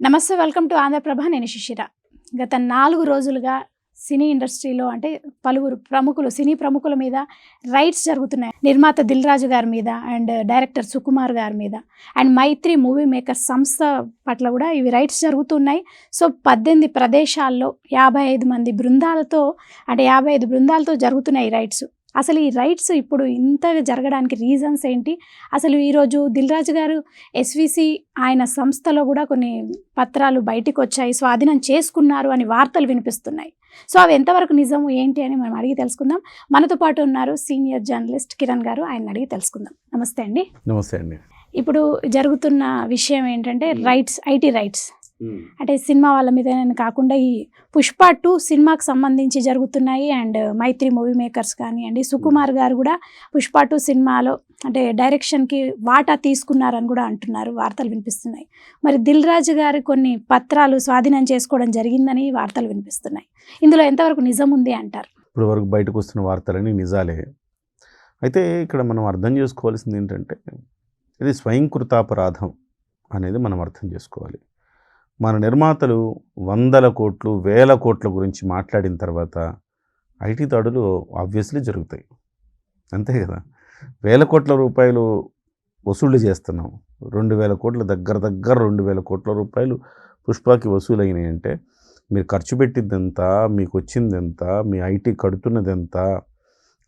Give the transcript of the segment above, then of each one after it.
నమస్తే, welcome to Andhraprabha. నేను శిశిర. గత 4 రోజులుగా సినీ ఇండస్ట్రీలో అంటే పలువురు ప్రముఖులు, సినీ ప్రముఖుల మీద రైట్స్ జరుగుతున్నాయి. నిర్మాత దిల్ రాజు గారి మీద అండ్ డైరెక్టర్ సుకుమార్ గారి మీద అండ్ మైత్రి మూవీ మేకర్స్ సంస్థ పట్ల కూడా ఇవి రైట్స్ జరుగుతున్నాయి. సో 18 ప్రదేశాల్లో 55 మంది బృందాలతో అంటే 55 బృందాలతో జరుగుతున్నాయి ఈ రైట్స్. అసలు ఈ రైట్స్ ఇప్పుడు ఇంతగా జరగడానికి రీజన్స్ ఏంటి? అసలు ఈరోజు దిల్ రాజు గారు ఎస్విసి ఆయన సంస్థలో కూడా కొన్ని పత్రాలు బయటికి వచ్చాయి, స్వాధీనం చేసుకున్నారు అని వార్తలు వినిపిస్తున్నాయి. సో అవి ఎంతవరకు నిజము ఏంటి అని మనం అడిగి తెలుసుకుందాం. మనతో పాటు ఉన్నారు సీనియర్ జర్నలిస్ట్ కిరణ్ గారు, ఆయన అడిగి తెలుసుకుందాం. నమస్తే అండి. నమస్తే అండి. ఇప్పుడు జరుగుతున్న విషయం ఏంటంటే రైట్స్, ఐటీ రైట్స్ అంటే సినిమా వాళ్ళ మీద కాకుండా ఈ పుష్ప 2 సినిమాకి సంబంధించి జరుగుతున్నాయి. అండ్ మైత్రి మూవీ మేకర్స్ కానివ్వండి, సుకుమార్ గారు కూడా పుష్ప 2 సినిమాలో అంటే డైరెక్షన్కి వాటా తీసుకున్నారని కూడా అంటున్నారు, వార్తలు వినిపిస్తున్నాయి. మరి దిల్ రాజు గారి కొన్ని పత్రాలు స్వాధీనం చేసుకోవడం జరిగిందని వార్తలు వినిపిస్తున్నాయి. ఇందులో ఎంతవరకు నిజం ఉంది అంటారు? ఇప్పుడు వరకు బయటకు వస్తున్న వార్తలని నిజాలే. అయితే ఇక్కడ మనం అర్థం చేసుకోవాల్సింది ఏంటంటే ఇది స్వయంకృతాపరాధం అనేది మనం అర్థం చేసుకోవాలి. మన నిర్మాతలు 100 కోట్లు 1000 కోట్ల గురించి మాట్లాడిన తర్వాత ఐటీ దాడులు ఆబ్వియస్లీ జరుగుతాయి, అంతే కదా. 1000 కోట్ల రూపాయలు వసూలు చేస్తున్నాం, 2000 కోట్ల దగ్గర 2000 కోట్ల రూపాయలు పుష్పకి వసూలైనాయి అంటే మీరు ఖర్చు పెట్టింది ఎంత, మీకు వచ్చింది ఎంత, మీ ఐటీ కడుతున్నది ఎంత,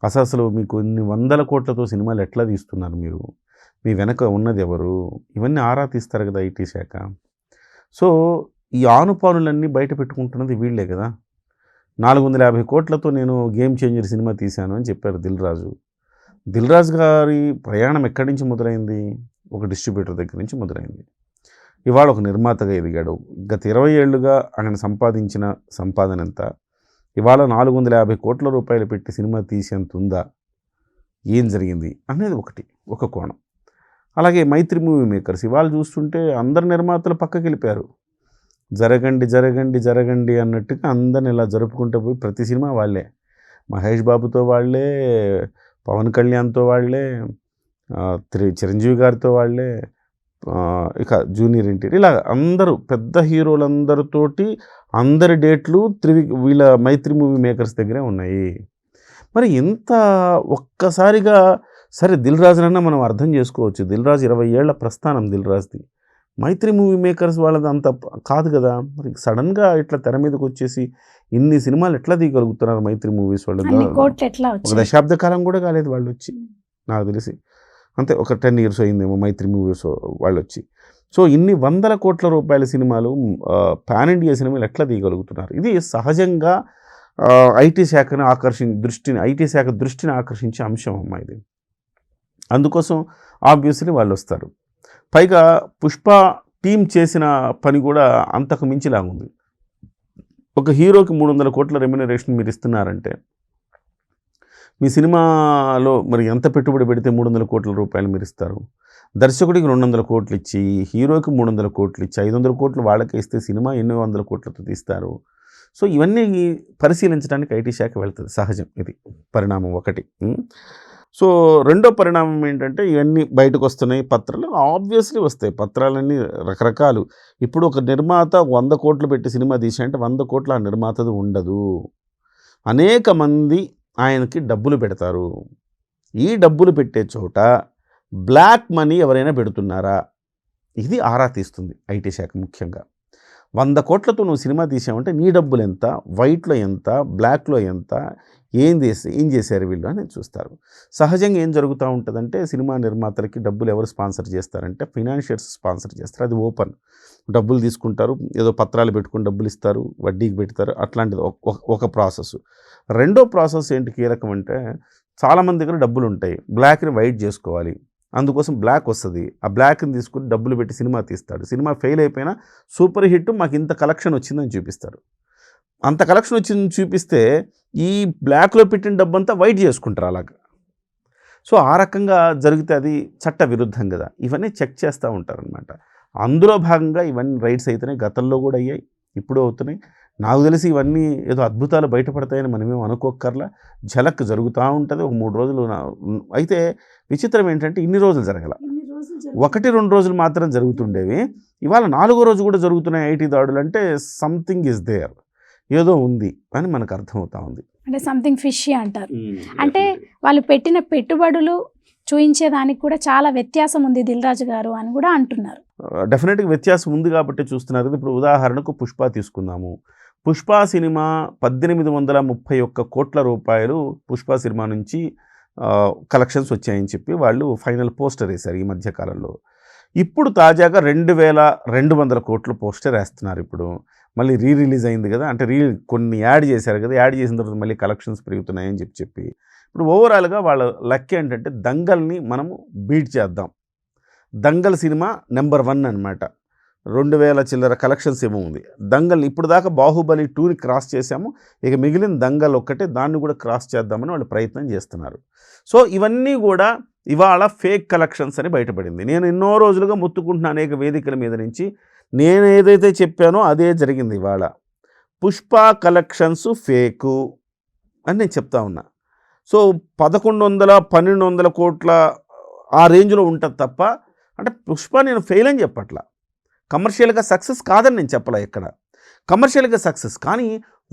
అసలు మీకు ఇన్ని 100 కోట్లతో సినిమాలు ఎట్లా తీస్తున్నారు, మీరు మీ వెనక ఉన్నది ఎవరు, ఇవన్నీ ఆరా తీస్తారు కదా ఐటీ శాఖ. సో ఈ ఆనుపానులన్నీ బయట పెట్టుకుంటున్నది వీళ్ళే కదా. 450 కోట్లతో నేను గేమ్ చేంజర్ సినిమా తీశాను అని చెప్పారు దిల్ రాజు. దిల్ రాజు గారి ప్రయాణం ఎక్కడి నుంచి మొదలైంది? ఒక డిస్ట్రిబ్యూటర్ దగ్గర నుంచి మొదలైంది. ఇవాళ ఒక నిర్మాతగా ఎదిగాడు. గత 20 ఏళ్ళుగా ఆయన సంపాదించిన సంపాదన ఎంత? ఇవాళ 450 కోట్ల రూపాయలు పెట్టి సినిమా తీసేంత ఉందా? ఏం జరిగింది అనేది ఒక కోణం. అలాగే మైత్రి మూవీ మేకర్స్ ఇవాళ చూస్తుంటే అందరు నిర్మాతలు పక్కకి వెళ్ళిపోయారు. జరగండి జరగండి జరగండి అన్నట్టుగా అందరిని ఇలా జరుపుకుంటూ పోయి ప్రతి సినిమా వాళ్ళే, మహేష్ బాబుతో వాళ్ళే, పవన్ కళ్యాణ్తో వాళ్ళే, చిరంజీవి గారితో వాళ్ళే, ఇక జూనియర్ ఎన్టీఆర్, ఇలా అందరూ పెద్ద హీరోలందరితోటి అందరి డేట్లు వీళ్ళ మైత్రి మూవీ మేకర్స్ దగ్గరే ఉన్నాయి. మరి ఇంత ఒక్కసారిగా సరే దిల్ రాజునన్నా మనం అర్థం చేసుకోవచ్చు. దిల్ రాజు 20 ఏళ్ల ప్రస్థానం దిల్ రాజుది. మైత్రి మూవీ మేకర్స్ వాళ్ళది అంత కాదు కదా. మరి సడన్గా ఇట్లా తెర మీదకి వచ్చేసి ఇన్ని సినిమాలు ఎట్లా తీయగలుగుతున్నారు మైత్రి మూవీస్ వాళ్ళు? ఒక దశాబ్ద కాలం కూడా కాలేదు వాళ్ళు వచ్చి, నాకు తెలిసి అంతే ఒక 10 years అయిందేమో మైత్రి మూవీస్ వాళ్ళు వచ్చి. సో ఇన్ని 100 కోట్ల రూపాయల సినిమాలు, పాన్ ఇండియా సినిమాలు ఎట్లా తీయగలుగుతున్నారు? ఇది సహజంగా ఐటీ శాఖను ఐటీ శాఖ దృష్టిని ఆకర్షించే అంశం అమ్మా ఇది. అందుకోసం ఆబ్వియస్లీ వాళ్ళు వస్తారు. పైగా పుష్ప టీం చేసిన పని కూడా అంతకు మించిలాగుంది. ఒక హీరోకి 300 కోట్ల రెమ్యునరేషన్ మీరు ఇస్తున్నారంటే మీ సినిమాలో మరి ఎంత పెట్టుబడి పెడితే 300 కోట్ల రూపాయలు మీరు ఇస్తారు? దర్శకుడికి 200 కోట్లు ఇచ్చి, హీరోకి 300 కోట్లు ఇచ్చి, 500 కోట్లు వాళ్ళకే ఇస్తే సినిమా ఎన్నో వందల కోట్లతో తీస్తారు. సో ఇవన్నీ పరిశీలించడానికి ఐటీ శాఖ వెళ్తుంది, సహజం. ఇది పరిణామం ఒకటి. సో రెండో పరిణామం ఏంటంటే ఇవన్నీ బయటకు వస్తున్నాయి, పత్రాలు ఆబ్వియస్లీ వస్తాయి. పత్రాలన్నీ రకరకాలు. ఇప్పుడు ఒక నిర్మాత 100 కోట్లు పెట్టి సినిమా తీసాయంటే 100 కోట్లు ఆ నిర్మాతది ఉండదు. అనేక మంది ఆయనకి డబ్బులు పెడతారు. ఈ డబ్బులు పెట్టే చోట బ్లాక్ మనీ ఎవరైనా పెడుతున్నారా? ఇది ఆరా తీస్తుంది ఐటీ శాఖ ముఖ్యంగా. 100 కోట్లతో నువ్వు సినిమా తీసావంటే నీ డబ్బులు ఎంత, వైట్లో ఎంత, బ్లాక్లో ఎంత, ఏం చేశారు వీళ్ళు అని చూస్తారు. సహజంగా ఏం జరుగుతూ ఉంటుందంటే సినిమా నిర్మాతలకి డబ్బులు ఎవరు స్పాన్సర్ చేస్తారంటే ఫైనాన్షియర్స్ స్పాన్సర్ చేస్తారు. అది ఓపెన్, డబ్బులు తీసుకుంటారు, ఏదో పత్రాలు పెట్టుకుని డబ్బులు ఇస్తారు, వడ్డీకి పెడతారు, అట్లాంటిది ఒక ప్రాసెస్. రెండో ప్రాసెస్ ఏంటి కీలకం అంటే చాలామంది దగ్గర డబ్బులు ఉంటాయి, బ్లాక్ని వైట్ చేసుకోవాలి, అందుకోసం బ్లాక్ వస్తుంది. ఆ బ్లాక్ని తీసుకుని డబ్బులు పెట్టి సినిమా తీస్తాడు. సినిమా ఫెయిల్ అయిపోయినా సూపర్ హిట్, మాకు ఇంత కలెక్షన్ వచ్చిందని చూపిస్తారు. అంత కలెక్షన్ వచ్చిందని చూపిస్తే ఈ బ్లాక్లో పెట్టిన డబ్బంతా వైట్ చేసుకుంటారు అలాగా. సో ఆ రకంగా జరిగితే అది చట్ట విరుద్ధం కదా. ఇవన్నీ చెక్ చేస్తూ ఉంటారనమాట. అందులో భాగంగా ఇవన్నీ రైట్స్ అయితేనే గతంలో కూడా అయ్యాయి, ఇప్పుడు అవుతున్నాయి. నాకు తెలిసి ఇవన్నీ ఏదో అద్భుతాలు బయటపడతాయని మనమేం అనుకోక్కర్లా. ఝలక్ జరుగుతూ ఉంటుంది ఒక 3 రోజులు. అయితే విచిత్రం ఏంటంటే ఇన్ని రోజులు జరగల. 1-2 రోజులు మాత్రం జరుగుతుండేవి. ఇవాళ 4వ రోజు కూడా జరుగుతున్నాయి ఐటీ దాడులు అంటే సంథింగ్ ఈజ్ దేర్, ఏదో ఉంది అని మనకు అర్థమవుతా ఉంది. అంటే సంథింగ్ ఫిషీ అంటారు. అంటే వాళ్ళు పెట్టిన పెట్టుబడులు చూయించేదానికి కూడా చాలా వ్యత్యాసం ఉంది దిల్ రాజు గారు అని కూడా అంటున్నారు. డెఫినెట్గా వ్యత్యాసం ఉంది కాబట్టి చూస్తున్నారు కదా. ఇప్పుడు ఉదాహరణకు పుష్ప తీసుకుందాము. పుష్ప సినిమా 1831 కోట్ల రూపాయలు పుష్ప సినిమా నుంచి కలెక్షన్స్ వచ్చాయని చెప్పి వాళ్ళు ఫైనల్ పోస్టర్ వేశారు ఈ మధ్యకాలంలో. ఇప్పుడు తాజాగా 2200 కోట్ల పోస్టర్ వేస్తున్నారు. ఇప్పుడు మళ్ళీ రిలీజ్ అయింది కదా, అంటే కొన్ని యాడ్ చేశారు కదా, యాడ్ చేసిన తర్వాత మళ్ళీ కలెక్షన్స్ పెరుగుతున్నాయని చెప్పి ఇప్పుడు ఓవరాల్గా వాళ్ళ లెక్క ఏంటంటే దంగల్ని మనము బీట్ చేద్దాం. దంగల్ సినిమా నెంబర్ 1 అనమాట. 2000 చిల్లర కలెక్షన్స్ ఏమో ఉంది. దంగల్ని ఇప్పుడు దాకా బాహుబలి 2ని క్రాస్ చేశాము, ఇక మిగిలిన దంగల్ ఒక్కటే, దాన్ని కూడా క్రాస్ చేద్దామని వాళ్ళు ప్రయత్నం చేస్తున్నారు. సో ఇవన్నీ కూడా ఇవాళ ఫేక్ కలెక్షన్స్ అని బయటపడింది. నేను ఎన్నో రోజులుగా మొత్తుకుంటున్న అనేక వేదికల మీద నుంచి నేను ఏదైతే చెప్పానో అదే జరిగింది. ఇవాళ పుష్ప కలెక్షన్స్ ఫేకు అని నేను చెప్తా ఉన్నా. సో 1100-1200 కోట్ల ఆ రేంజ్లో ఉంటుంది తప్ప, అంటే పుష్ప నేను ఫెయిల్ అని చెప్పట్లా, కమర్షియల్గా సక్సెస్ కాదని నేను చెప్పలే ఎక్కడ, కమర్షియల్గా సక్సెస్, కానీ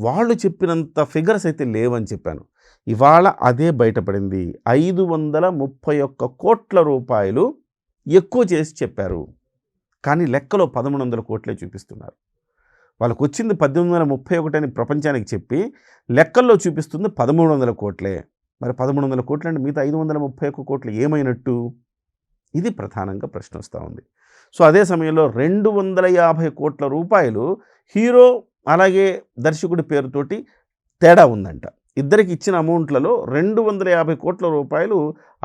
వాళ్ళు చెప్పినంత ఫిగర్స్ అయితే లేవని చెప్పాను. ఇవాళ అదే బయటపడింది. 531 కోట్ల రూపాయలు ఎక్కువ చేసి చెప్పారు, కానీ లెక్కలో 1300 కోట్లే చూపిస్తున్నారు. వాళ్ళకు వచ్చింది 1831 అని ప్రపంచానికి చెప్పి లెక్కల్లో చూపిస్తుంది 1300 కోట్లే. మరి 1300 కోట్లు అంటే మిగతా 531 కోట్లు ఏమైనట్టు? ఇది ప్రధానంగా ప్రశ్న వస్తూ ఉంది. సో అదే సమయంలో 250 కోట్ల రూపాయలు హీరో అలాగే దర్శకుడి పేరుతోటి తేడా ఉందంట. ఇద్దరికి ఇచ్చిన అమౌంట్లలో 250 కోట్ల రూపాయలు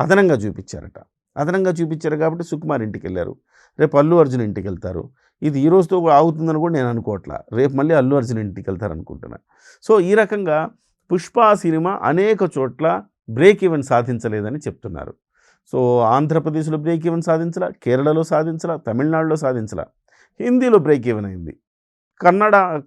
అదనంగా చూపించారట. అదనంగా చూపించారు కాబట్టి సుకుమార్ ఇంటికి వెళ్ళారు, రేపు అల్లు అర్జున్ ఇంటికి వెళ్తారు. ఇది ఈ రోజుతో ఆగుతుందని కూడా నేను అనుకోవట్లా, రేపు మళ్ళీ అల్లు అర్జున్ ఇంటికి వెళ్తారు అనుకుంటున్నా. సో ఈ రకంగా పుష్ప సినిమా అనేక చోట్ల బ్రేక్ ఈవెన్ సాధించలేదని చెప్తున్నారు. సో ఆంధ్రప్రదేశ్లో బ్రేక్ ఈవెన్ సాధించలా, కేరళలో సాధించలా, తమిళనాడులో సాధించలా, హిందీలో బ్రేక్ ఈవెన్ అయింది,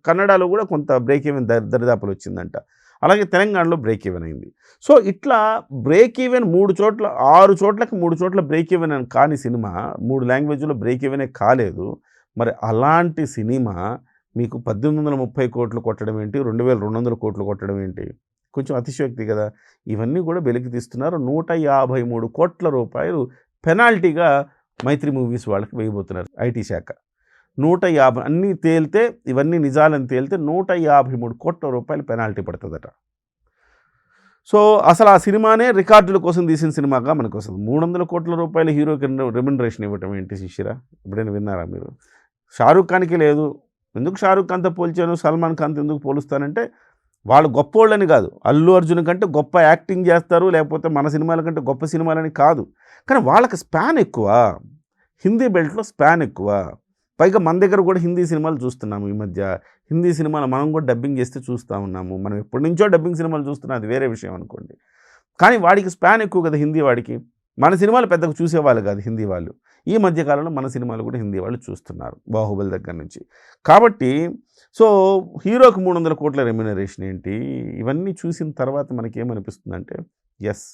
కన్నడలో కూడా కొంత బ్రేక్ ఈవెన్ దరిదాపులు వచ్చిందంట, అలాగే తెలంగాణలో బ్రేక్ ఈవెన్ అయింది. సో ఇట్లా బ్రేక్ ఈవెన్ 3 చోట్ల 6 చోట్లకి 3 చోట్ల బ్రేక్ ఈవెన్ అని కాని సినిమా 3 లాంగ్వేజ్లో బ్రేక్ ఈవెనే కాలేదు. మరి అలాంటి సినిమా మీకు 1830 కోట్లు కొట్టడం ఏంటి, 2200 కోట్లు కొట్టడం ఏంటి? కొంచెం అతిశయోక్తి కదా. ఇవన్నీ కూడా వెలికి తీస్తున్నారు. 153 కోట్ల రూపాయలు పెనాల్టీగా మైత్రి మూవీస్ వాళ్ళకి వేయబోతున్నారు ఐటీ శాఖ. 150 అన్నీ తేలితే, ఇవన్నీ నిజాలని తేలితే 153 కోట్ల రూపాయలు పెనాల్టీ పడుతుందట. సో అసలు ఆ సినిమానే రికార్డుల కోసం తీసిన సినిమాగా మనకు వస్తుంది. 300 కోట్ల రూపాయలు హీరోకి రెమ్యునరేషన్ ఇవ్వటం ఏంటి శిష్యురా? ఎప్పుడైనా విన్నారా మీరు? షారూఖ్ ఖాన్కి లేదు. ఎందుకు షారూఖ్ ఖాన్తో పోల్చాను, సల్మాన్ ఖాన్తో ఎందుకు పోలుస్తానంటే వాళ్ళు గొప్పోళ్ళని కాదు, అల్లు అర్జున్ కంటే గొప్ప యాక్టింగ్ చేస్తారు, లేకపోతే మన సినిమాల కంటే గొప్ప సినిమాలని కాదు, కానీ వాళ్ళకి స్పాన్ ఎక్కువ, హిందీ బెల్ట్లో స్పాన్ ఎక్కువ. పైగా మన దగ్గర కూడా హిందీ సినిమాలు చూస్తున్నాము ఈ మధ్య. హిందీ సినిమాలు మనం కూడా డబ్బింగ్ చేస్తే చూస్తూ ఉన్నాము. మనం ఎప్పటి నుంచో డబ్బింగ్ సినిమాలు చూస్తున్నాం, అది వేరే విషయం అనుకోండి. కానీ వాడికి స్పాన్ ఎక్కువ కదా హిందీ వాడికి. మన సినిమాలు పెద్దగా చూసేవాళ్ళు కాదు హిందీ వాళ్ళు. ఈ మధ్యకాలంలో మన సినిమాలు కూడా హిందీ వాళ్ళు చూస్తున్నారు, బాహుబలి దగ్గర నుంచి. కాబట్టి సో హీరోకి 300 కోట్ల రెమ్యునరేషన్ ఏంటి? ఇవన్నీ చూసిన తర్వాత మనకేమనిపిస్తుందంటే ఎస్,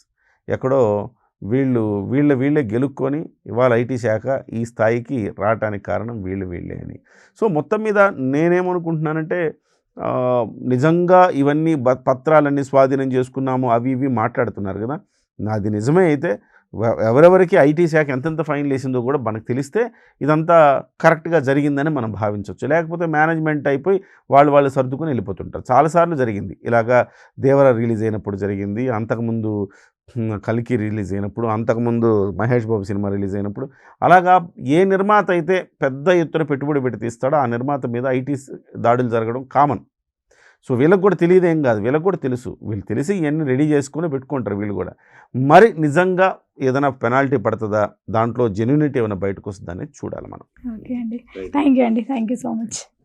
ఎక్కడో వీళ్ళే గెలుక్కొని ఇవాళ ఐటీ శాఖ ఈ స్థాయికి రావటానికి కారణం వీళ్ళే అని. సో మొత్తం మీద నేనేమనుకుంటున్నానంటే నిజంగా ఇవన్నీ పత్రాలన్నీ స్వాధీనం చేసుకున్నాము అవి ఇవి మాట్లాడుతున్నారు కదా, అది నిజమే అయితే ఎవరెవరికి ఐటీ శాఖ ఎంతెంత ఫైన్లు వేసిందో కూడా మనకు తెలిస్తే ఇదంతా కరెక్ట్గా జరిగిందని మనం భావించవచ్చు. లేకపోతే మేనేజ్మెంట్ అయిపోయి వాళ్ళు సర్దుకుని వెళ్ళిపోతుంటారు. చాలాసార్లు జరిగింది ఇలాగా. దేవర రిలీజ్ అయినప్పుడు జరిగింది, అంతకుముందు కల్కి రిలీజ్ అయినప్పుడు, అంతకుముందు మహేష్ బాబు సినిమా రిలీజ్ అయినప్పుడు. అలాగా ఏ నిర్మాత అయితే పెద్ద ఎత్తున పెట్టుబడి పెట్టి తీస్తాడో ఆ నిర్మాత మీద ఐటీ దాడులు జరగడం కామన్. సో వీళ్ళకి కూడా తెలియదేం కాదు, వీళ్ళకి కూడా తెలుసు. వీళ్ళు తెలిసి ఇవన్నీ రెడీ చేసుకుని పెట్టుకుంటారు వీళ్ళు కూడా. మరి నిజంగా ఏదైనా పెనాల్టీ పడుతుందా, దాంట్లో జెన్యూనిటీ ఏమైనా బయటకు వస్తుందా అనేది చూడాలి మనం. ఓకే అండి, థ్యాంక్ యూ అండి, థ్యాంక్ యూ సో మచ్.